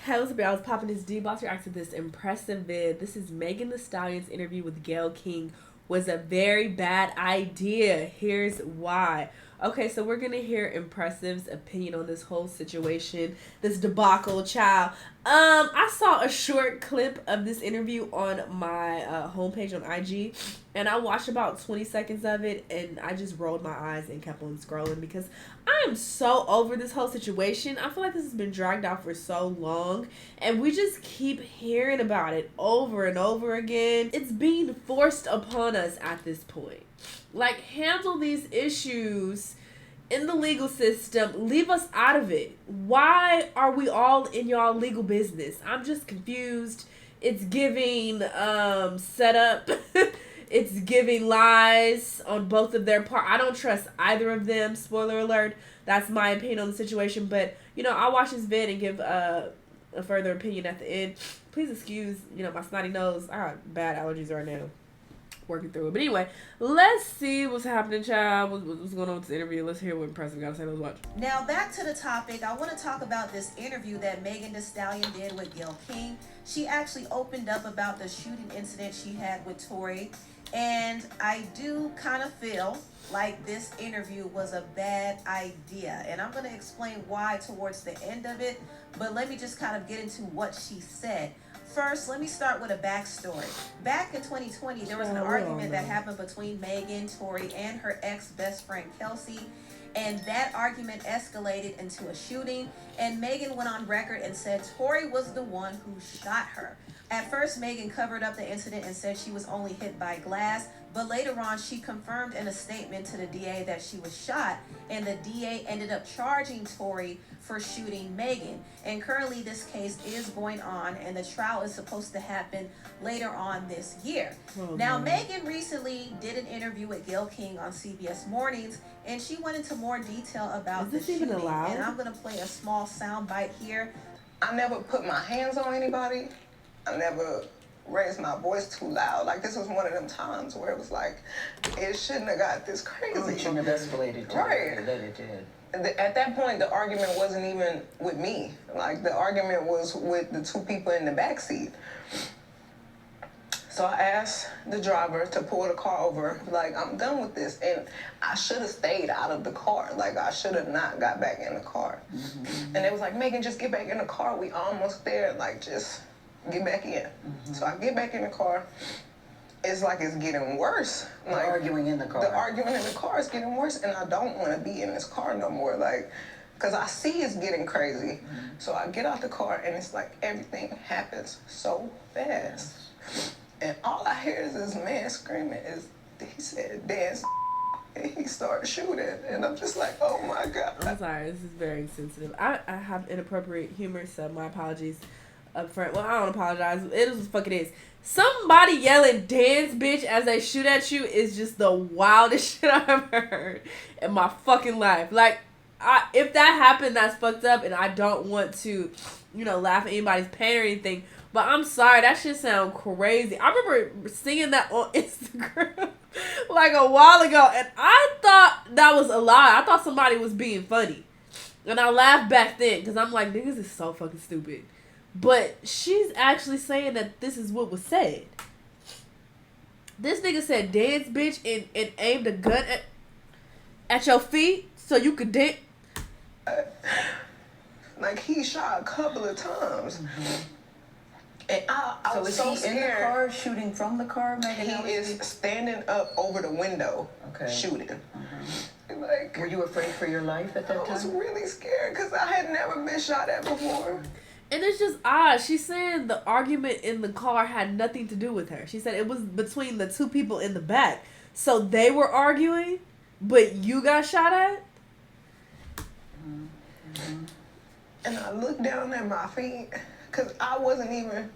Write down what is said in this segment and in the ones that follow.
Hey, what's up, y'all? I was popping this D-Box react to this impressive vid. This is Megan Thee Stallion's interview with Gayle King was a very bad idea. Here's why. Okay, so we're gonna hear Impressive's opinion on this whole situation, this debacle, child. I saw a short clip of this interview on my homepage on IG, and I watched about 20 seconds of it, and I just rolled my eyes and kept on scrolling because I am so over this whole situation. I feel like this has been dragged out for so long, and we just keep hearing about it over and over again. It's being forced upon us at this point. Like, handle these issues in the legal system. Leave us out of it. Why are we all in y'all legal business? I'm just confused. It's giving setup. It's giving lies on both of their part. I don't trust either of them. Spoiler alert. That's my opinion on the situation. But, I'll watch this vid and give a further opinion at the end. Please excuse, my snotty nose. I got bad allergies right now. Working through it. But anyway, let's see what's happening, child. What's going on with this interview? Let's hear what Impressive got to say. Let's watch. Now, back to the topic. I want to talk about this interview that Megan Thee Stallion did with Gayle King. She actually opened up about the shooting incident she had with Tory. And I do kind of feel like this interview was a bad idea. And I'm going to explain why towards the end of it. But let me just kind of get into what she said. First, let me start with a backstory. Back in 2020, there was an argument that happened between Megan, Tory, and her ex-best friend, Kelsey. And that argument escalated into a shooting. And Megan went on record and said Tory was the one who shot her. At first, Megan covered up the incident and said she was only hit by glass. But later on, she confirmed in a statement to the DA that she was shot. And the DA ended up charging Tory for shooting Megan. And currently, this case is going on. And the trial is supposed to happen later on this year. Now, Megan recently did an interview with Gayle King on CBS Mornings. And she went into more detail about the shooting. And I'm going to play a small sound bite here. I never put my hands on anybody. I never raised my voice too loud. Like, this was one of them times where it was like, it shouldn't have got this crazy. It shouldn't have escalated to right. That it did. At that point, the argument wasn't even with me. Like, the argument was with the two people in the backseat. So I asked the driver to pull the car over. Like, I'm done with this. And I should have stayed out of the car. Like, I should have not got back in the car. Mm-hmm. And it was like, Megan, just get back in the car. We almost there. Like, just get back in. Mm-hmm. So I get back in the car. It's like it's getting worse. Like, arguing in the car. The arguing in the car is getting worse, and I don't want to be in this car no more. Like, because I see it's getting crazy. Mm-hmm. So I get out the car, and it's like everything happens so fast. And all I hear is this man screaming. He said, dance. And he started shooting. And I'm just like, oh, my God. I'm sorry. This is very insensitive. I have inappropriate humor, so my apologies up front. Well, I don't apologize. It is what the fuck it is. Somebody yelling dance bitch as they shoot at you is just the wildest shit I've ever heard in my fucking life. Like, if that happened, that's fucked up, and I don't want to, laugh at anybody's pain or anything. But I'm sorry, that shit sound crazy. I remember seeing that on Instagram like a while ago, and I thought that was a lie. I thought somebody was being funny. And I laughed back then, because I'm like, niggas is so fucking stupid. But she's actually saying that this is what was said. This nigga said, dance, bitch, and aimed a gun at your feet so you could dance. Like, he shot a couple of times. Mm-hmm. And I was so is he scared. In the car, shooting from the car, Megan? He is standing up over the window, shooting. Mm-hmm. Like, were you afraid for your life at that time? I was really scared because I had never been shot at before. And it's just odd. She's saying the argument in the car had nothing to do with her. She said it was between the two people in the back. So they were arguing, but you got shot at? Mm-hmm. And I looked down at my feet because I wasn't even...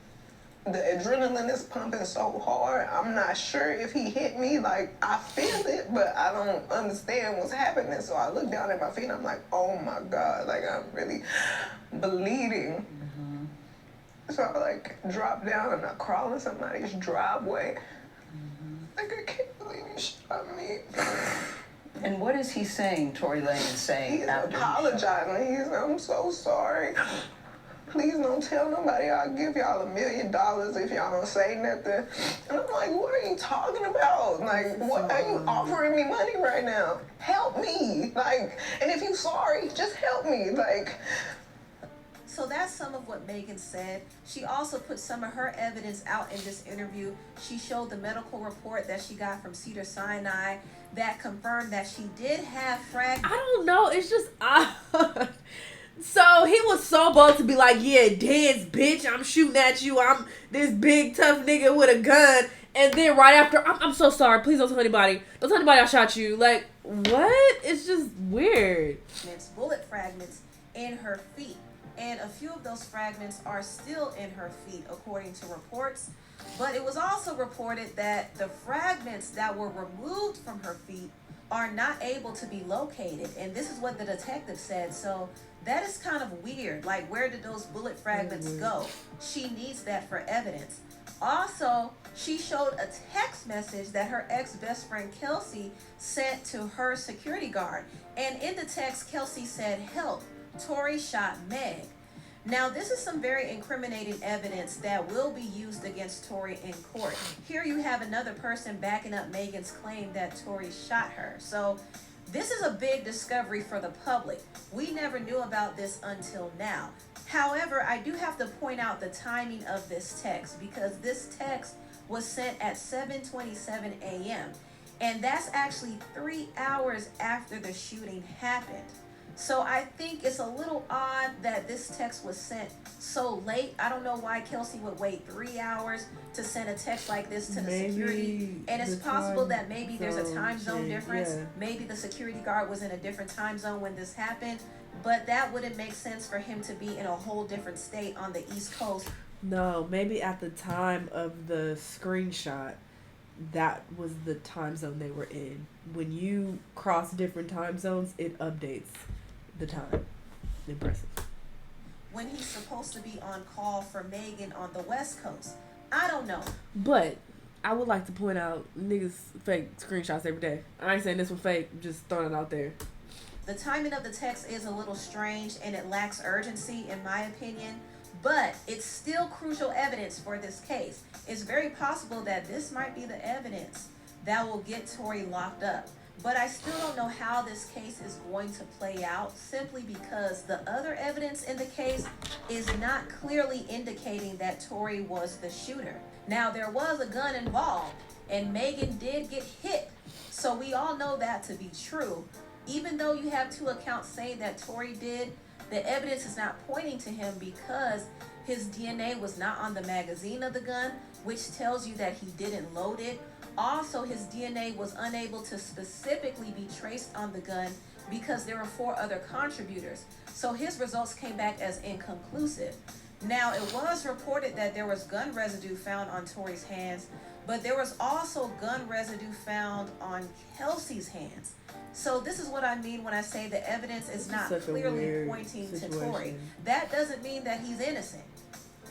The adrenaline is pumping so hard. I'm not sure if he hit me. Like, I feel it, but I don't understand what's happening. So I look down at my feet and I'm like, oh my God, like, I'm really bleeding. Mm-hmm. So I like drop down and I crawl in somebody's driveway. Mm-hmm. Like, I can't believe you shot me. And what is he saying, Tory Lanez saying? He's apologizing. I'm so sorry. please don't tell nobody. I'll give y'all $1 million if y'all don't say nothing. And I'm like, what are you talking about? Like, what are you offering me money right now? Help me. Like, and if you sorry, just help me. Like, so that's some of what Megan said. She also put some of her evidence out in this interview. She showed the medical report that she got from Cedars-Sinai that confirmed that she did have fragments. I don't know. It's just so he was so bold to be like, yeah, dance, bitch. I'm shooting at you. I'm this big tough nigga with a gun. And then right after, I'm so sorry. Please don't tell anybody. Don't tell anybody I shot you. Like, what? It's just weird. Bullet fragments in her feet. And a few of those fragments are still in her feet, according to reports. But it was also reported that the fragments that were removed from her feet are not able to be located. And this is what the detective said. So that is kind of weird. Like, where did those bullet fragments go? She needs that for evidence. Also, she showed a text message that her ex-best friend Kelsey sent to her security guard. And in the text, Kelsey said, "Help, Tory shot Meg." Now, this is some very incriminating evidence that will be used against Tory in court. Here you have another person backing up Megan's claim that Tory shot her. So this is a big discovery for the public. We never knew about this until now. However, I do have to point out the timing of this text, because this text was sent at 7:27 a.m. And that's actually 3 hours after the shooting happened. So I think it's a little odd that this text was sent so late. I don't know why Kelsey would wait 3 hours to send a text like this to the security. And it's possible that maybe there's a time zone difference. Yeah. Maybe the security guard was in a different time zone when this happened. But that wouldn't make sense for him to be in a whole different state on the East Coast. No, maybe at the time of the screenshot, that was the time zone they were in. When you cross different time zones, it updates the time. Impressive. When he's supposed to be on call for Megan on the West Coast. I don't know. But I would like to point out, niggas fake screenshots every day. I ain't saying this one fake, just throwing it out there. The timing of the text is a little strange and it lacks urgency in my opinion, but it's still crucial evidence for this case. It's very possible that this might be the evidence that will get Tory locked up. But I still don't know how this case is going to play out, simply because the other evidence in the case is not clearly indicating that Tory was the shooter. Now, there was a gun involved, and Megan did get hit, so we all know that to be true. Even though you have two accounts saying that Tory did, the evidence is not pointing to him because his DNA was not on the magazine of the gun, which tells you that he didn't load it. Also, his DNA was unable to specifically be traced on the gun because there were 4 other contributors. So his results came back as inconclusive. Now, it was reported that there was gun residue found on Tory's hands, but there was also gun residue found on Kelsey's hands. So this is what I mean when I say the evidence is not clearly pointing to Tory. That doesn't mean that he's innocent.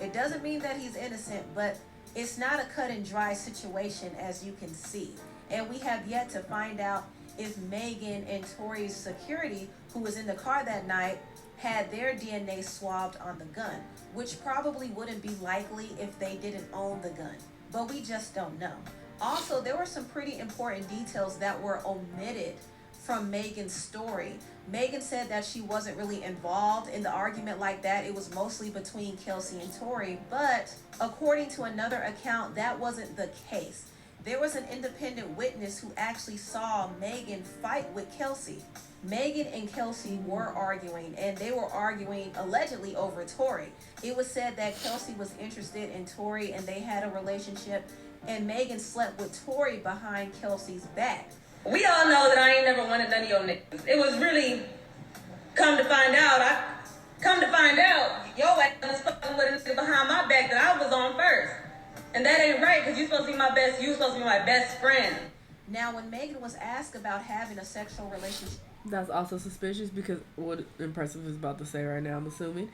It doesn't mean that he's innocent, but it's not a cut and dry situation, as you can see. And we have yet to find out if Megan and Tory's security, who was in the car that night, had their DNA swabbed on the gun, which probably wouldn't be likely if they didn't own the gun. But we just don't know. Also, there were some pretty important details that were omitted from Megan's story. Megan said that she wasn't really involved in the argument like that. It was mostly between Kelsey and Tory, but according to another account, that wasn't the case. There was an independent witness who actually saw Megan fight with Kelsey. Megan and Kelsey were arguing, and they were arguing allegedly over Tory. It was said that Kelsey was interested in Tory and they had a relationship, and Megan slept with Tory behind Kelsey's back. We all know that I ain't never wanted none of your niggas. It was really, come to find out, your ass was fucking with a nigga behind my back that I was on first. And that ain't right, because you supposed to be my best friend. Now, when Megan was asked about having a sexual relationship... That's also suspicious, because what Impressive is about to say right now, I'm assuming.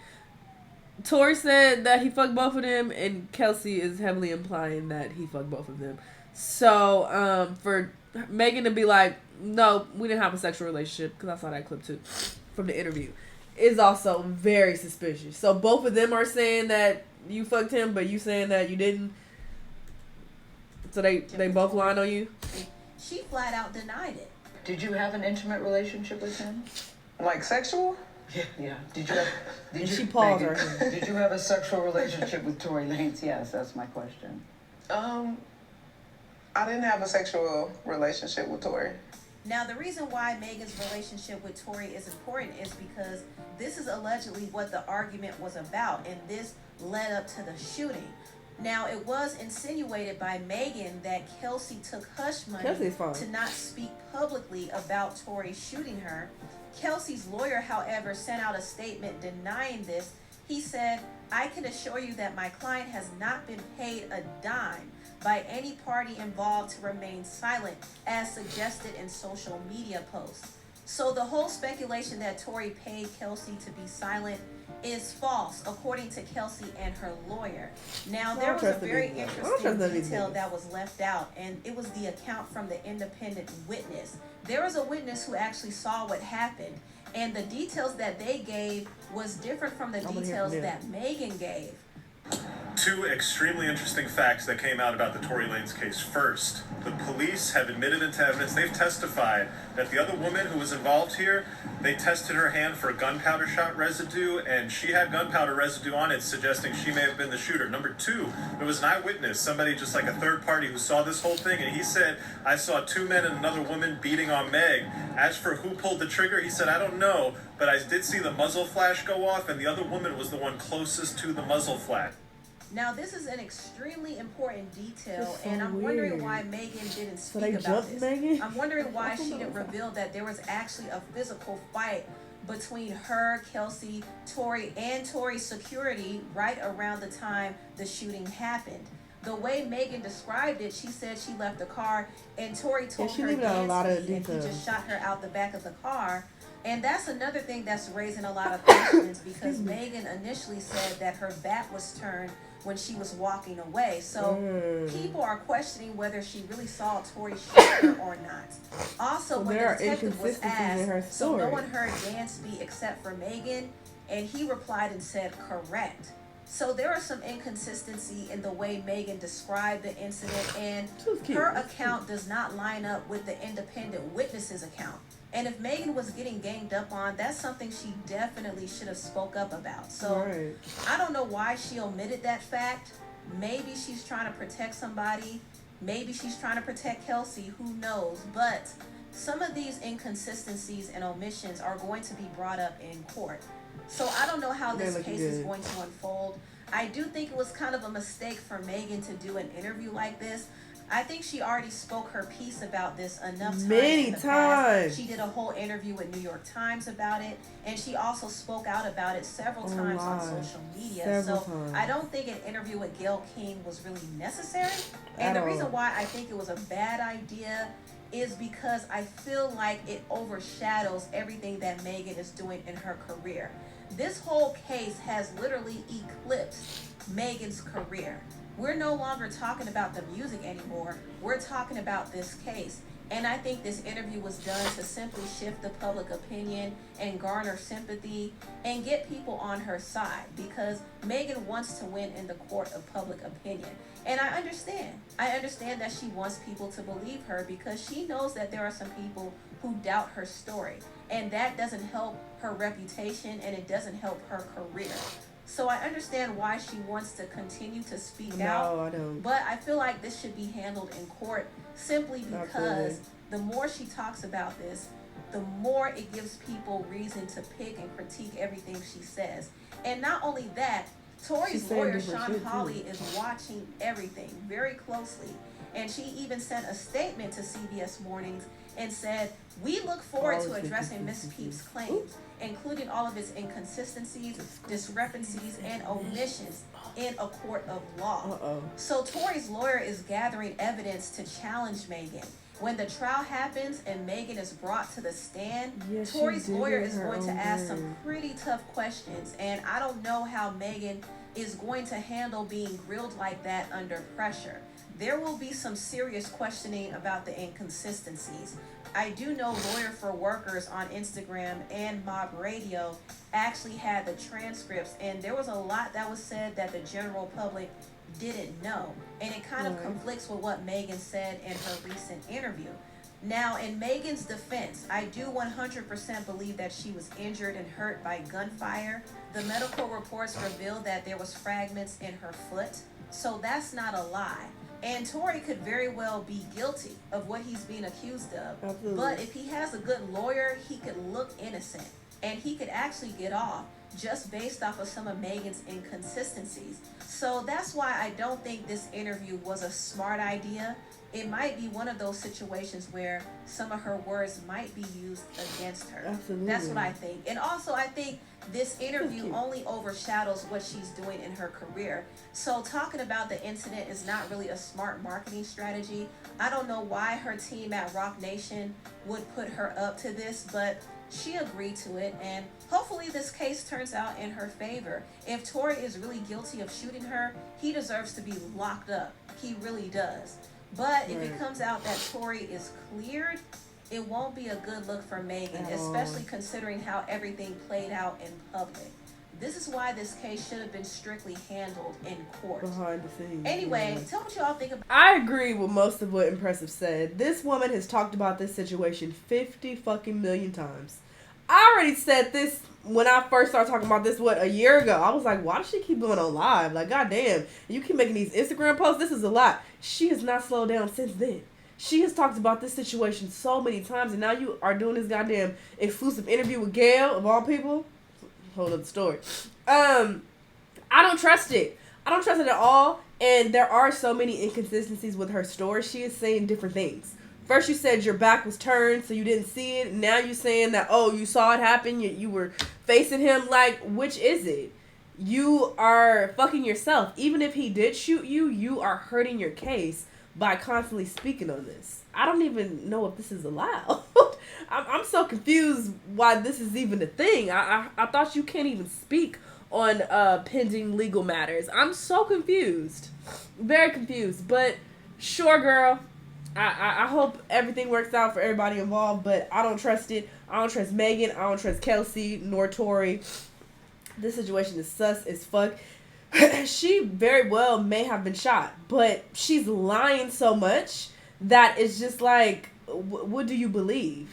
Tory said that he fucked both of them, and Kelsey is heavily implying that he fucked both of them. So, for Megan to be like, no, we didn't have a sexual relationship, because I saw that clip too from the interview. is also very suspicious. So both of them are saying that you fucked him, but you saying that you didn't. So they both lying on you? She flat out denied it. Did you have an intimate relationship with him? Like sexual? Yeah. Did you have? She paused her. Did you have a sexual relationship with Tory Lanez? Yes, that's my question. I didn't have a sexual relationship with Tory. Now, the reason why Megan's relationship with Tory is important is because this is allegedly what the argument was about, and this led up to the shooting. Now, it was insinuated by Megan that Kelsey took hush money to not speak publicly about Tory shooting her. Kelsey's lawyer, however, sent out a statement denying this. He said, "I can assure you that my client has not been paid a dime by any party involved to remain silent, as suggested in social media posts." So the whole speculation that Tory paid Kelsey to be silent is false, according to Kelsey and her lawyer. Now, there was a very interesting detail that was left out, and it was the account from the independent witness. There was a witness who actually saw what happened, and the details that they gave was different from the details that Megan gave. Two extremely interesting facts that came out about the Tory Lanez case. First, the police have admitted into evidence, they've testified that the other woman who was involved here, they tested her hand for gunpowder shot residue, and she had gunpowder residue on it, suggesting she may have been the shooter. Number two, there was an eyewitness, somebody just like a third party who saw this whole thing, and he said, "I saw two men and another woman beating on Meg. As for who pulled the trigger, he said, I don't know, but I did see the muzzle flash go off, and the other woman was the one closest to the muzzle flash." Now, this is an extremely important detail, and I'm wondering why Megan didn't speak about this. I'm wondering why she didn't reveal that there was actually a physical fight between her, Kelsey, Tory, and Tory's security right around the time the shooting happened. The way Megan described it, she said she left the car and Tory told her dance speed, and he just shot her out the back of the car. And that's another thing that's raising a lot of questions, because Megan initially said that her back was turned when she was walking away. So people are questioning whether she really saw Tory shoot her or not. Also, when the detective was asked, so no one heard Dansby except for Megan, and he replied and said, correct. So there are some inconsistency in the way Megan described the incident, and her account does not line up with the independent witness's account. And if Megan was getting ganged up on, that's something she definitely should have spoke up about. So I don't know why she omitted that fact. Maybe she's trying to protect somebody. Maybe she's trying to protect Kelsey. Who knows? But some of these inconsistencies and omissions are going to be brought up in court. So I don't know how this case is going to unfold. I do think it was kind of a mistake for Megan to do an interview like this. I think she already spoke her piece about this enough times. Many times. She did a whole interview with New York Times about it, and she also spoke out about it several times on social media. I don't think an interview with Gayle King was really necessary. And the reason why I think it was a bad idea is because I feel like it overshadows everything that Megan is doing in her career. This whole case has literally eclipsed Megan's career. We're no longer talking about the music anymore. We're talking about this case. And I think this interview was done to simply shift the public opinion and garner sympathy and get people on her side, because Megan wants to win in the court of public opinion. And I understand. I understand that she wants people to believe her, because she knows that there are some people who doubt her story. And that doesn't help her reputation, and it doesn't help her career. So I understand why she wants to continue to speak out. I don't. But I feel like this should be handled in court, simply because the more she talks about this, the more it gives people reason to pick and critique everything she says. And not only that, Tory's lawyer, Shanell, is watching everything very closely. And she even sent a statement to CBS Mornings and said, "We look forward to addressing Miss Peep's claims, including all of its inconsistencies, discrepancies, and omissions in a court of law." So Tory's lawyer is gathering evidence to challenge Megan. When the trial happens and Megan is brought to the stand, Tory's lawyer is going to ask some pretty tough questions. And I don't know how Megan is going to handle being grilled like that under pressure. there will be some serious questioning about the inconsistencies. I do know Lawyer for Workers on Instagram and Mob Radio actually had the transcripts, and there was a lot that was said that the general public didn't know. And it kind of conflicts with what Megan said in her recent interview. Now, in Megan's defense, I do 100% believe that she was injured and hurt by gunfire. The medical reports revealed that there was fragments in her foot, so that's not a lie. And Tory could very well be guilty of what he's being accused of. Absolutely. But if he has a good lawyer, he could look innocent. And he could actually get off just based off of some of Megan's inconsistencies. So that's why I don't think this interview was a smart idea. It might be one of those situations where some of her words might be used against her. Absolutely. That's what I think. And also, I think this interview only overshadows what she's doing in her career. So talking about the incident is not really a smart marketing strategy. I don't know why her team at Rock Nation would put her up to this, but she agreed to it, and hopefully this case turns out in her favor. If Tory is really guilty of shooting her, he deserves to be locked up. He really does. But if it comes out that Tory is cleared, it won't be a good look for Megan, especially considering how everything played out in public. This is why this case should have been strictly handled in court. Behind the scenes. Anyway, tell what y'all think about. I agree with most of what Impressive said. This woman has talked about this situation 50 fucking million times. I already said this when I first started talking about this, a year ago. I was like, why does she keep going on live? Like, goddamn, you keep making these Instagram posts. This is a lot. She has not slowed down since then. She has talked about this situation so many times, and now you are doing this goddamn exclusive interview with Gayle, of all people. Whole other story. I don't trust it. I don't trust it at all, and there are so many inconsistencies with her story. She is saying different things. First you said your back was turned so you didn't see it. Now you're saying that, oh, you saw it happen. You were facing him. Like, which is it? You are fucking yourself. Even if he did shoot you, you are hurting your case by constantly speaking on this. I don't even know if this is allowed. I'm so confused why this is even a thing. I thought you can't even speak on pending legal matters. I'm so confused. Very confused. But sure, girl. I hope everything works out for everybody involved, but I don't trust it. I don't trust Megan. I don't trust Kelsey nor Tory. This situation is sus as fuck. She very well may have been shot, but she's lying so much that it's just like, what do you believe?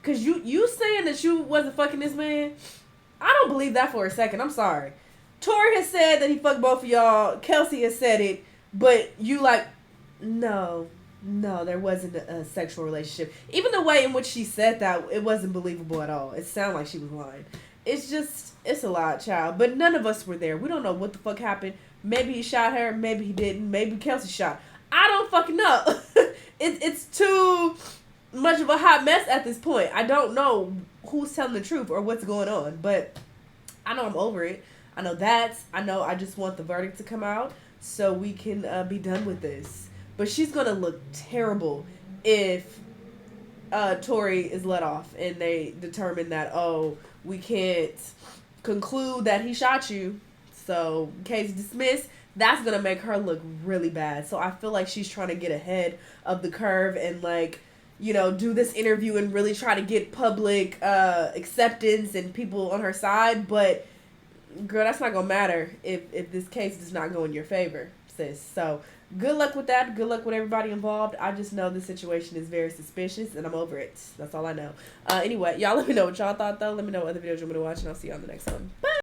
Because you saying that you wasn't fucking this man, I don't believe that for a second. I'm sorry. Tory has said that he fucked both of y'all. Kelsey has said it, but you like, no, there wasn't a sexual relationship. Even the way in which she said that, it wasn't believable at all. It sounded like she was lying. It's a lot, child. But none of us were there. We don't know what the fuck happened. Maybe he shot her. Maybe he didn't. Maybe Kelsey shot. I don't fucking know. It's too much of a hot mess at this point. I don't know who's telling the truth or what's going on. But I know I'm over it. I know I just want the verdict to come out so we can be done with this. But she's going to look terrible if Tory is let off and they determine that, oh, we can't conclude that he shot you, so case dismissed. That's going to make her look really bad. So I feel like she's trying to get ahead of the curve and, like, you know, do this interview and really try to get public acceptance and people on her side. But, girl, that's not going to matter if this case does not go in your favor, sis. So good luck with that. Good luck with everybody involved. I just know the situation is very suspicious, and I'm over it. That's all I know. Anyway, y'all let me know what y'all thought, though. Let me know what other videos you want me to watch, and I'll see you on the next one. Bye!